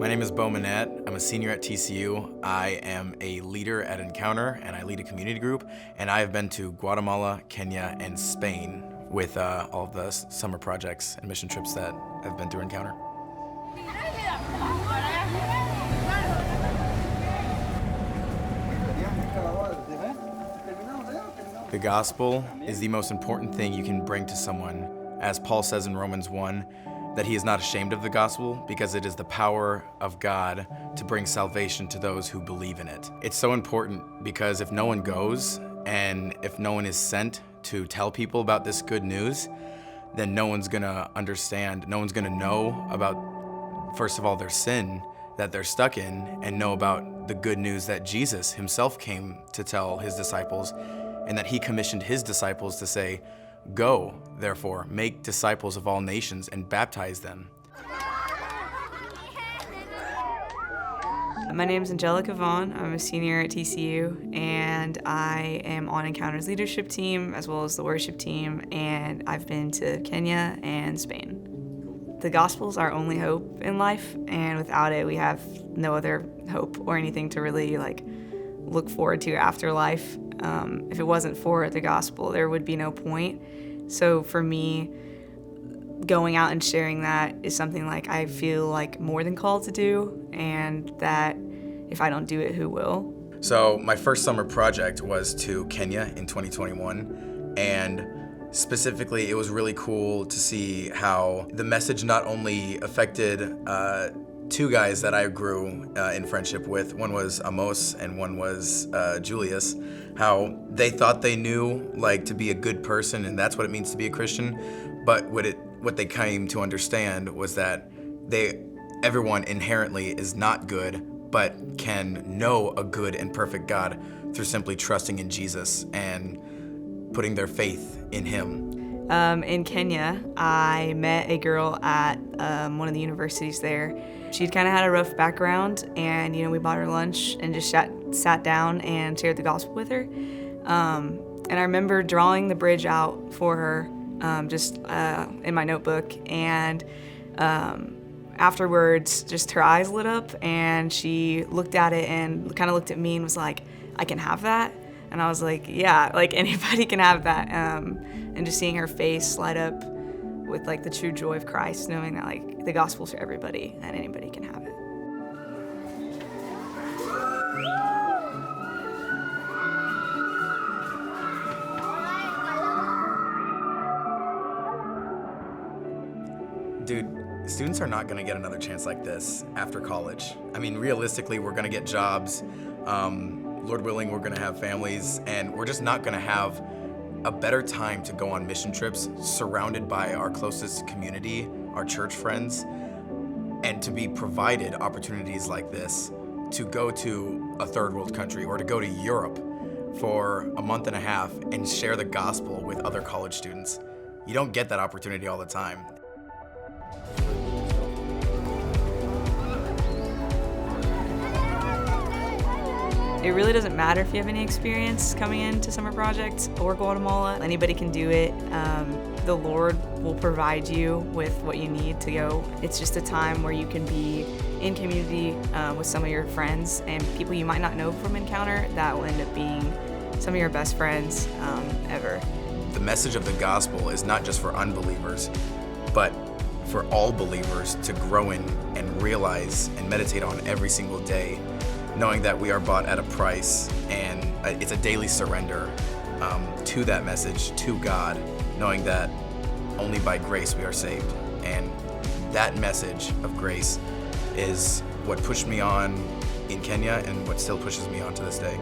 My name is Beau Manette. I'm a senior at TCU. I am a leader at Encounter, and I lead a community group. And I have been to Guatemala, Kenya, and Spain with all of the summer projects and mission trips that I've been through Encounter. The gospel is the most important thing you can bring to someone. As Paul says in Romans 1, that he is not ashamed of the gospel because it is the power of God to bring salvation to those who believe in it. It's so important because if no one goes and if no one is sent to tell people about this good news, then no one's gonna understand, no one's gonna know about, first of all, their sin that they're stuck in, and know about the good news that Jesus himself came to tell his disciples, and that he commissioned his disciples to say, "Go, therefore, make disciples of all nations and baptize them." My name is Angelica Vaughn. I'm a senior at TCU, and I am on Encounter's leadership team as well as the worship team, and I've been to Kenya and Spain. The gospel's our only hope in life, and without it, we have no other hope or anything to really look forward to after life. If it wasn't for the gospel, there would be no point. So for me, going out and sharing that is something I feel more than called to do, and that if I don't do it, who will? So my first summer project was to Kenya in 2021, and specifically it was really cool to see how the message not only affected two guys that I grew in friendship with. One was Amos and one was Julius. How they thought they knew to be a good person, and that's what it means to be a Christian. But what they came to understand was that everyone inherently is not good, but can know a good and perfect God through simply trusting in Jesus and putting their faith in him. In Kenya, I met a girl at one of the universities there. She'd kind of had a rough background, and we bought her lunch and just sat down and shared the gospel with her. And I remember drawing the bridge out for her just in my notebook, and afterwards just her eyes lit up and she looked at it and kind of looked at me and was like, "I can have that?" And I was like, "Yeah, anybody can have that." And just seeing her face light up with the true joy of Christ, knowing that the gospel's for everybody and anybody can have it. Dude, students are not gonna get another chance like this after college. I mean, realistically, we're gonna get jobs. Lord willing, we're gonna have families, and we're just not gonna have a better time to go on mission trips surrounded by our closest community, our church friends, and to be provided opportunities like this to go to a third world country or to go to Europe for a month and a half and share the gospel with other college students. You don't get that opportunity all the time. It really doesn't matter if you have any experience coming into summer projects or Guatemala. Anybody can do it. The Lord will provide you with what you need to go. It's just a time where you can be in community with some of your friends and people you might not know from Encounter that will end up being some of your best friends ever. The message of the gospel is not just for unbelievers, but for all believers to grow in and realize and meditate on every single day, knowing that we are bought at a price, and it's a daily surrender to that message, to God, knowing that only by grace we are saved. And that message of grace is what pushed me on in Kenya and what still pushes me on to this day.